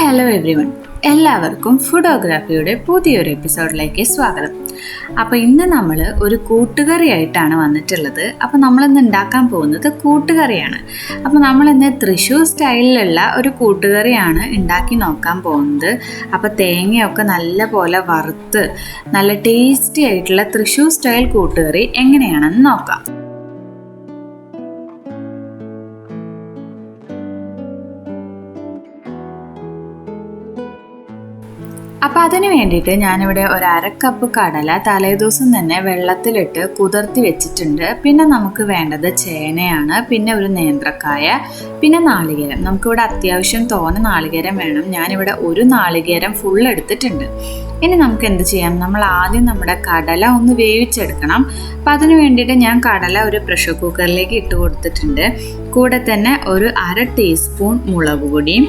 Hello everyone, എല്ലാവർക്കും ഫുഡോഗ്രാഫിയുടെ പുതിയൊരു എപ്പിസോഡിലേക്ക് സ്വാഗതം. അപ്പോൾ ഇന്ന് നമ്മൾ ഒരു കൂട്ടുകറിയായിട്ടാണ് വന്നിട്ടുള്ളത്. അപ്പോൾ നമ്മളിന്ന് ഉണ്ടാക്കാൻ പോകുന്നത് കൂട്ടുകറിയാണ്. അപ്പോൾ നമ്മളിന്ന് തൃശ്ശൂർ സ്റ്റൈലിലുള്ള ഒരു കൂട്ടുകറിയാണ് ഉണ്ടാക്കി നോക്കാൻ പോകുന്നത്. അപ്പോൾ തേങ്ങയൊക്കെ നല്ല പോലെ വറുത്ത് നല്ല ടേസ്റ്റി ആയിട്ടുള്ള തൃശ്ശൂർ സ്റ്റൈൽ കൂട്ടുകറി എങ്ങനെയാണെന്ന് നോക്കാം. അപ്പോൾ അതിന് വേണ്ടിയിട്ട് ഞാനിവിടെ ഒരു 1/2 കപ്പ് കടല തലേദിവസം തന്നെ വെള്ളത്തിലിട്ട് കുതിർത്തി വെച്ചിട്ടുണ്ട്. പിന്നെ നമുക്ക് വേണ്ടത് ചേനയാണ്, പിന്നെ ഒരു നേന്ത്രക്കായ, പിന്നെ നാളികേരം. നമുക്കിവിടെ അത്യാവശ്യം തോനെ നാളികേരം വേണം. ഞാനിവിടെ ഒരു നാളികേരം ഫുൾ എടുത്തിട്ടുണ്ട്. ഇനി നമുക്ക് എന്ത് ചെയ്യാം, നമ്മൾ ആദ്യം നമ്മുടെ കടല ഒന്ന് വേവിച്ചെടുക്കണം. അപ്പം അതിന് വേണ്ടിയിട്ട് ഞാൻ കടല ഒരു പ്രഷർ കുക്കറിലേക്ക് ഇട്ട് കൊടുത്തിട്ടുണ്ട്. കൂടെ തന്നെ ഒരു 1/2 ടീസ്പൂൺ മുളക് പൊടിയും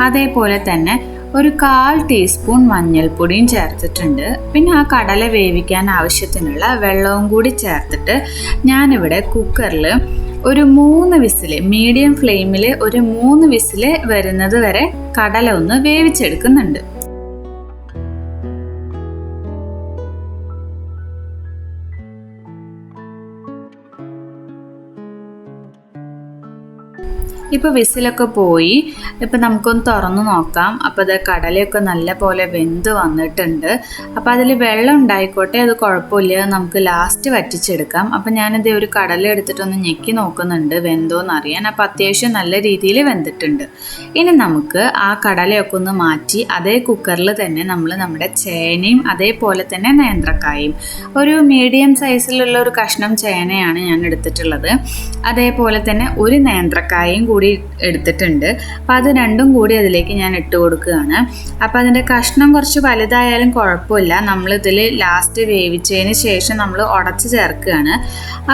അതേപോലെ തന്നെ ഒരു 1/4 ടീസ്പൂൺ മഞ്ഞൾപ്പൊടിയും ചേർത്തിട്ടുണ്ട്. പിന്നെ ആ കടല വേവിക്കാൻ ആവശ്യത്തിനുള്ള വെള്ളവും കൂടി ചേർത്തിട്ട് ഞാനിവിടെ കുക്കറിൽ ഒരു 3 വിസിൽ, മീഡിയം ഫ്ലെയിമിൽ ഒരു 3 വിസിൽ വരുന്നത് വരെ കടല ഒന്ന് വേവിച്ചെടുക്കുന്നുണ്ട്. ഇപ്പോൾ വിസിലൊക്കെ പോയി. ഇപ്പം നമുക്കൊന്ന് തുറന്ന് നോക്കാം. അപ്പോൾ അത് കടലയൊക്കെ നല്ല പോലെ വെന്ത് വന്നിട്ടുണ്ട്. അപ്പോൾ അതിൽ വെള്ളം ഉണ്ടായിക്കോട്ടെ, അത് കുഴപ്പമില്ല, നമുക്ക് ലാസ്റ്റ് വറ്റിച്ചെടുക്കാം. അപ്പം ഞാനിത് ഒരു കടല എടുത്തിട്ടൊന്ന് ഞെക്കി നോക്കുന്നുണ്ട് വെന്തോന്ന് അറിയാൻ. അപ്പോൾ അത്യാവശ്യം നല്ല രീതിയിൽ വെന്തിട്ടുണ്ട്. ഇനി നമുക്ക് ആ കടലയൊക്കെ ഒന്ന് മാറ്റി അതേ കുക്കറിൽ തന്നെ നമ്മൾ നമ്മുടെ ചേനയും അതേപോലെ തന്നെ നേന്ത്രക്കായും, ഒരു മീഡിയം സൈസിലുള്ള ഒരു കഷ്ണം ചേനയാണ് ഞാൻ എടുത്തിട്ടുള്ളത്. അതേപോലെ തന്നെ ഒരു നേന്ത്രക്കായും കൂടി എടുത്തിട്ടുണ്ട്. അപ്പം അത് രണ്ടും കൂടി അതിലേക്ക് ഞാൻ ഇട്ട് കൊടുക്കുകയാണ്. അപ്പം അതിൻ്റെ കഷ്ണം കുറച്ച് വലുതായാലും കുഴപ്പമില്ല, നമ്മളിതിൽ ലാസ്റ്റ് വേവിച്ചതിന് ശേഷം നമ്മൾ ഉടച്ച് ചേർക്കുകയാണ്.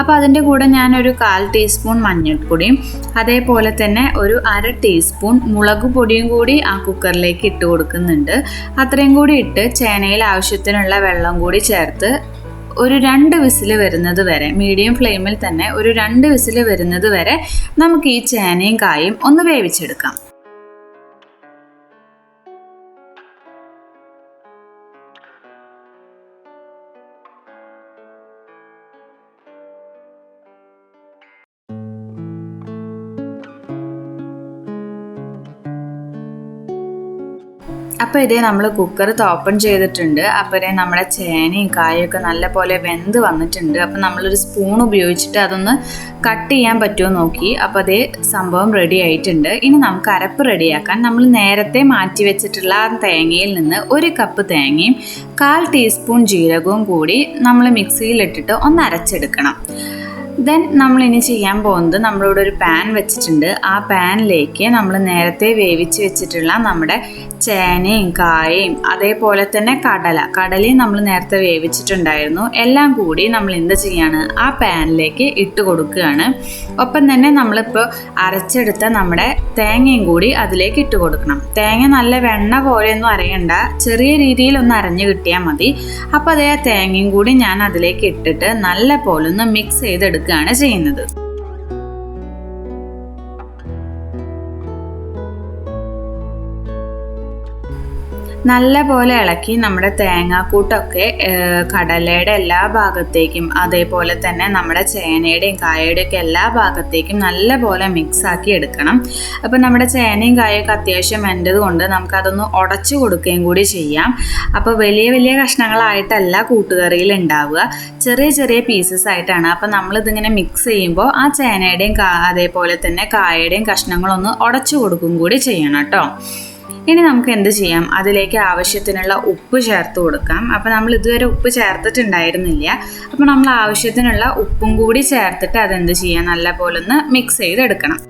അപ്പോൾ അതിൻ്റെ കൂടെ ഞാനൊരു 1/4 ടീസ്പൂൺ മഞ്ഞൾപ്പൊടിയും അതേപോലെ തന്നെ ഒരു 1/2 ടീസ്പൂൺ മുളക് പൊടിയും കൂടി ആ കുക്കറിലേക്ക് ഇട്ട് കൊടുക്കുന്നുണ്ട്. അത്രയും കൂടി ഇട്ട് ചേനയിൽ ആവശ്യത്തിനുള്ള വെള്ളം കൂടി ചേർത്ത് ഒരു 2 വിസിൽ വരുന്നത് വരെ, മീഡിയം ഫ്ലെയിമിൽ തന്നെ ഒരു 2 വിസിൽ വരുന്നത് വരെ നമുക്ക് ഈ ചേനയും കായും ഒന്ന് വേവിച്ചെടുക്കാം. അപ്പോൾ ഇതേ നമ്മൾ കുക്കർ ഓപ്പൺ ചെയ്തിട്ടുണ്ട്. അപ്പോൾ ഇതേ നമ്മുടെ ചേനയും കായൊക്കെ നല്ല പോലെ വെന്ത് വന്നിട്ടുണ്ട്. അപ്പോൾ നമ്മളൊരു സ്പൂൺ ഉപയോഗിച്ചിട്ട് അതൊന്ന് കട്ട് ചെയ്യാൻ പറ്റുമോ നോക്കി. അപ്പോൾ അതേ സംഭവം റെഡി ആയിട്ടുണ്ട്. ഇനി നമുക്ക് അരപ്പ് റെഡിയാക്കാൻ നമ്മൾ നേരത്തെ മാറ്റി വെച്ചിട്ടുള്ള ആ തേങ്ങയിൽ നിന്ന് 1 കപ്പ് തേങ്ങയും 1/4 ടീസ്പൂൺ ജീരകവും കൂടി നമ്മൾ മിക്സിയിലിട്ടിട്ട് ഒന്ന് അരച്ചെടുക്കണം. ദെൻ നമ്മളിനി ചെയ്യാൻ പോകുന്നത്, നമ്മളിവിടെ ഒരു പാൻ വെച്ചിട്ടുണ്ട്. ആ പാനിലേക്ക് നമ്മൾ നേരത്തെ വേവിച്ച് വെച്ചിട്ടുള്ള നമ്മുടെ ചേനയും കായയും അതേപോലെ തന്നെ കടലയും നമ്മൾ നേരത്തെ വേവിച്ചിട്ടുണ്ടായിരുന്നു. എല്ലാം കൂടി നമ്മൾ എന്ത് ചെയ്യാണ്, ആ പാനിലേക്ക് ഇട്ട് കൊടുക്കുകയാണ്. ഒപ്പം തന്നെ നമ്മളിപ്പോൾ അരച്ചെടുത്ത നമ്മുടെ തേങ്ങയും കൂടി അതിലേക്ക് ഇട്ട് കൊടുക്കണം. തേങ്ങ നല്ല വെണ്ണ പോലെയൊന്നും അരയണ്ട, ചെറിയ രീതിയിലൊന്ന് അരഞ്ഞു കിട്ടിയാൽ മതി. അപ്പോൾ അതേ തേങ്ങയും കൂടി ഞാൻ അതിലേക്ക് ഇട്ടിട്ട് നല്ല പോലെ ഒന്ന് മിക്സ് ചെയ്തെടുക്കുകയാണ് ചെയ്യുന്നത്. നല്ല പോലെ ഇളക്കി നമ്മുടെ തേങ്ങാക്കൂട്ടൊക്കെ കടലയുടെ എല്ലാ ഭാഗത്തേക്കും അതേപോലെ തന്നെ നമ്മുടെ ചേനയുടെയും കായയുടെയും ഒക്കെ എല്ലാ ഭാഗത്തേക്കും നല്ല പോലെ മിക്സാക്കി എടുക്കണം. അപ്പോൾ നമ്മുടെ ചേനയും കായൊക്കെ അത്യാവശ്യം വെന്തത് കൊണ്ട് നമുക്കതൊന്ന് ഉടച്ചു കൊടുക്കുകയും കൂടി ചെയ്യാം. അപ്പോൾ വലിയ വലിയ കഷ്ണങ്ങളായിട്ടല്ല കൂട്ടുകറിയിൽ ഉണ്ടാവുക, ചെറിയ ചെറിയ പീസസ് ആയിട്ടാണ്. അപ്പോൾ നമ്മളിതിങ്ങനെ മിക്സ് ചെയ്യുമ്പോൾ ആ ചേനയുടെയും അതേപോലെ തന്നെ കായയുടെയും കഷ്ണങ്ങളൊന്ന് ഉടച്ചു കൊടുക്കും കൂടി ചെയ്യണം കേട്ടോ. ഇനി നമുക്ക് എന്ത് ചെയ്യാം, അതിലേക്ക് ആവശ്യത്തിനുള്ള ഉപ്പ് ചേർത്ത് കൊടുക്കാം. അപ്പോൾ നമ്മൾ ഇതുവരെ ഉപ്പ് ചേർത്തിട്ടുണ്ടായിരുന്നില്ല. അപ്പോൾ നമ്മൾ ആവശ്യത്തിനുള്ള ഉപ്പും കൂടി ചേർത്തിട്ട് അതെന്ത് ചെയ്യാം, നല്ല പോലെ ഒന്ന് മിക്സ് ചെയ്തെടുക്കണം.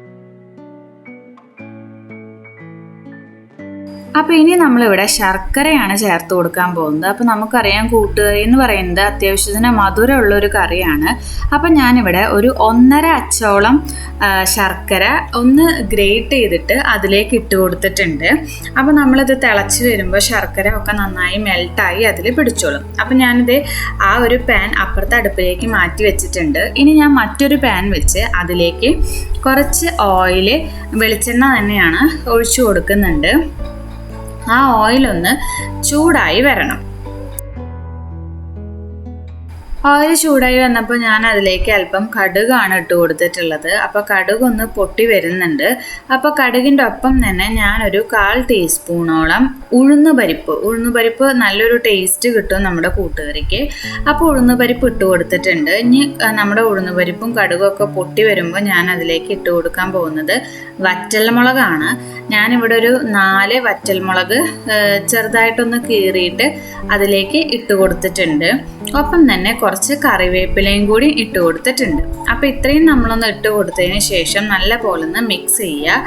അപ്പോൾ ഇനി നമ്മളിവിടെ ശർക്കരയാണ് ചേർത്ത് കൊടുക്കാൻ പോകുന്നത്. അപ്പോൾ നമുക്കറിയാം കൂട്ടുകറി എന്ന് പറയുന്നത് അത്യാവശ്യത്തിന് മധുരമുള്ളൊരു കറിയാണ്. അപ്പോൾ ഞാനിവിടെ ഒരു 1.5 അച്ചോളം ശർക്കര ഒന്ന് ഗ്രേറ്റ് ചെയ്തിട്ട് അതിലേക്ക് ഇട്ട് കൊടുത്തിട്ടുണ്ട്. അപ്പോൾ നമ്മളിത് തിളച്ച് വരുമ്പോൾ ശർക്കര ഒക്കെ നന്നായി മെൽട്ടായി അതിൽ പിടിച്ചോളും. അപ്പോൾ ഞാനിത് ആ ഒരു പാൻ അപ്പുറത്തെ അടുപ്പിലേക്ക് മാറ്റി വെച്ചിട്ടുണ്ട്. ഇനി ഞാൻ മറ്റൊരു പാൻ വെച്ച് അതിലേക്ക് കുറച്ച് ഓയിൽ, വെളിച്ചെണ്ണ തന്നെയാണ് ഒഴിച്ചു കൊടുക്കുന്നുണ്ട്. ആ ഓയിലൊന്ന് ചൂടായി വരണം. ഓയിൽ ചൂടായി വന്നപ്പോൾ ഞാൻ അതിലേക്ക് അല്പം കടുകാണ് ഇട്ട് കൊടുത്തിട്ടുള്ളത്. അപ്പോൾ കടുകൊന്ന് പൊട്ടി വരുന്നുണ്ട്. അപ്പോൾ കടുകിൻ്റെ ഒപ്പം തന്നെ ഞാനൊരു 1/4 ടീസ്പൂണോളം ഉഴുന്നുപരിപ്പ് നല്ലൊരു ടേസ്റ്റ് കിട്ടും നമ്മുടെ കൂട്ടുകറിക്ക്. അപ്പോൾ ഉഴുന്നുപരിപ്പ് ഇട്ട് കൊടുത്തിട്ടുണ്ട്. ഇനി നമ്മുടെ ഉഴുന്നുപരിപ്പും കടുകൊക്കെ പൊട്ടി വരുമ്പോൾ ഞാൻ അതിലേക്ക് ഇട്ട് കൊടുക്കാൻ പോകുന്നത് വറ്റൽമുളകാണ്. ഞാനിവിടെ ഒരു 4 വറ്റൽമുളക് ചെറുതായിട്ടൊന്ന് കീറിയിട്ട് അതിലേക്ക് ഇട്ട് കൊടുത്തിട്ടുണ്ട്. ഒപ്പം തന്നെ കുറച്ച് കറിവേപ്പിലയും കൂടി ഇട്ട് കൊടുത്തിട്ടുണ്ട്. അപ്പോൾ ഇത്രയും നമ്മളൊന്ന് ഇട്ട് കൊടുത്തതിന് ശേഷം നല്ല പോലെ ഒന്ന് മിക്സ് ചെയ്യുക.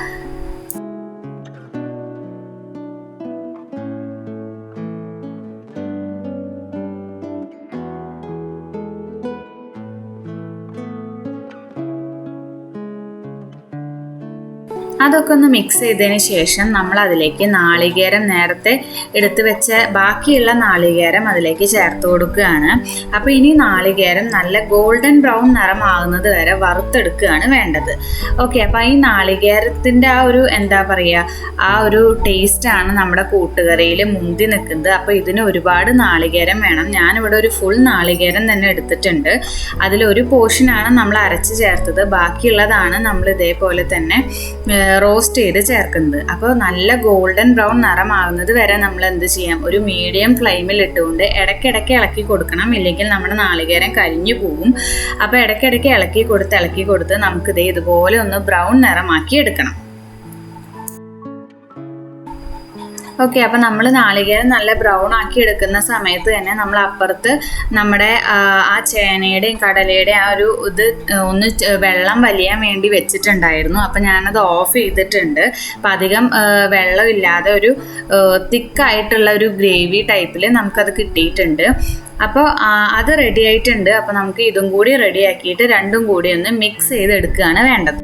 അതൊക്കെ ഒന്ന് മിക്സ് ചെയ്തതിന് ശേഷം നമ്മൾ അതിലേക്ക് നാളികേരം, നേരത്തെ എടുത്തു വെച്ച ബാക്കിയുള്ള നാളികേരം അതിലേക്ക് ചേർത്ത് കൊടുക്കുകയാണ്. അപ്പോൾ ഇനി നാളികേരം നല്ല ഗോൾഡൻ ബ്രൗൺ നിറമാകുന്നത് വരെ വറുത്തെടുക്കുകയാണ് വേണ്ടത്. ഓക്കെ, അപ്പോൾ ഈ നാളികേരത്തിൻ്റെ ആ ഒരു എന്താ പറയുക, ആ ഒരു ടേസ്റ്റാണ് നമ്മുടെ കൂട്ടുകറിയിൽ മുന്തി നിൽക്കുന്നത്. അപ്പോൾ ഇതിന് ഒരുപാട് നാളികേരം വേണം. ഞാനിവിടെ ഒരു ഫുൾ നാളികേരം തന്നെ എടുത്തിട്ടുണ്ട്. അതിലൊരു പോർഷനാണ് നമ്മൾ അരച്ച് ചേർത്തത്, ബാക്കിയുള്ളതാണ് നമ്മൾ ഇതേപോലെ തന്നെ റോസ്റ്റ് ചെയ്ത് ചേർക്കുന്നത്. അപ്പോൾ നല്ല ഗോൾഡൻ ബ്രൗൺ നിറമാകുന്നത് വരെ നമ്മൾ എന്ത് ചെയ്യാം, ഒരു മീഡിയം ഫ്ലെയിമിൽ ഇട്ടുകൊണ്ട് ഇടയ്ക്കിടയ്ക്ക് ഇളക്കി കൊടുക്കണം. ഇല്ലെങ്കിൽ നമ്മുടെ നാളികേരം കരിഞ്ഞു പോകും. അപ്പോൾ ഇടയ്ക്കിടയ്ക്ക് ഇളക്കി കൊടുത്ത് നമുക്കിത് ഇതുപോലെ ഒന്ന് ബ്രൗൺ നിറമാക്കി എടുക്കണം. ഓക്കെ, അപ്പോൾ നമ്മൾ നാളികേരം നല്ല ബ്രൗൺ ആക്കി എടുക്കുന്ന സമയത്ത് തന്നെ നമ്മൾ അപ്പുറത്ത് നമ്മുടെ ആ ചേനയുടെയും കടലയുടെയും ആ ഒരു ഇത് ഒന്ന് വെള്ളം വലിയാൻ വേണ്ടി വെച്ചിട്ടുണ്ടായിരുന്നു. അപ്പോൾ ഞാനത് ഓഫ് ചെയ്തിട്ടുണ്ട്. അപ്പം അധികം വെള്ളമില്ലാതെ ഒരു തിക്കായിട്ടുള്ള ഒരു ഗ്രേവി ടൈപ്പിൽ നമുക്കത് കിട്ടിയിട്ടുണ്ട്. അപ്പോൾ അത് റെഡി ആയിട്ടുണ്ട്. അപ്പോൾ നമുക്ക് ഇതും കൂടി റെഡിയാക്കിയിട്ട് രണ്ടും കൂടി ഒന്ന് മിക്സ് ചെയ്തെടുക്കുകയാണ് വേണ്ടത്.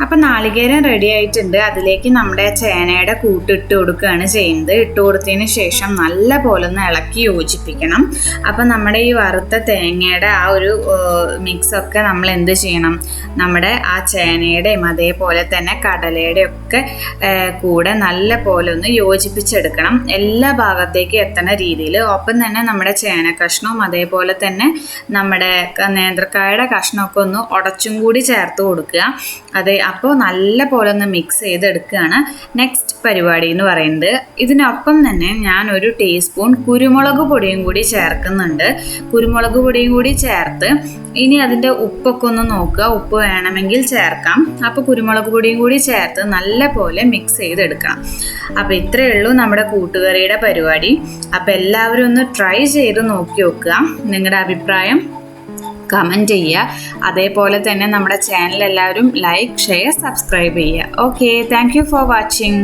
അപ്പം നാളികേരം റെഡി ആയിട്ടുണ്ട്. അതിലേക്ക് നമ്മുടെ ചേനയുടെ കൂട്ടിട്ട് കൊടുക്കുകയാണ് ചെയ്യുന്നത്. ഇട്ട് കൊടുത്തതിന് ശേഷം നല്ല പോലെ ഒന്ന് ഇളക്കി യോജിപ്പിക്കണം. അപ്പം നമ്മുടെ ഈ വറുത്ത തേങ്ങയുടെ ആ ഒരു മിക്സൊക്കെ നമ്മൾ എന്ത് ചെയ്യണം, നമ്മുടെ ആ ചേനയുടെയും അതേപോലെ തന്നെ കടലയുടെയും ഒക്കെ കൂടെ നല്ല പോലെ ഒന്ന് യോജിപ്പിച്ചെടുക്കണം, എല്ലാ ഭാഗത്തേക്കും എത്തുന്ന രീതിയിൽ. ഒപ്പം തന്നെ നമ്മുടെ ചേന കഷ്ണവും അതേപോലെ തന്നെ നമ്മുടെ നേന്ത്രക്കായുടെ കഷ്ണമൊക്കെ ഒന്ന് ഉടച്ചും കൂടി ചേർത്ത് കൊടുക്കുക. അപ്പോൾ നല്ല പോലെ ഒന്ന് മിക്സ് ചെയ്തെടുക്കുകയാണ് നെക്സ്റ്റ് പരിപാടി എന്ന് പറയുന്നത്. ഇതിനൊപ്പം തന്നെ ഞാൻ 1 ടീസ്പൂൺ കുരുമുളക് പൊടിയും കൂടി ചേർക്കുന്നുണ്ട്. കുരുമുളക് പൊടിയും കൂടി ചേർത്ത് ഇനി അതിൻ്റെ ഉപ്പൊക്കെ ഒന്ന് നോക്കുക, ഉപ്പ് വേണമെങ്കിൽ ചേർക്കാം. അപ്പോൾ കുരുമുളക് പൊടിയും കൂടി ചേർത്ത് നല്ല പോലെ മിക്സ് ചെയ്തെടുക്കണം. അപ്പോൾ ഇത്രയേ ഉള്ളൂ നമ്മുടെ കൂട്ടുകറിയുടെ പരിപാടി. അപ്പോൾ എല്ലാവരും ഒന്ന് ട്രൈ ചെയ്ത് നോക്കി നോക്കുക. നിങ്ങളുടെ അഭിപ്രായം കമൻറ്റ് ചെയ്യുക. അതേപോലെ തന്നെ നമ്മുടെ ചാനൽ എല്ലാവരും ലൈക്ക്, ഷെയർ, സബ്സ്ക്രൈബ് ചെയ്യുക. Okay, thank you for watching.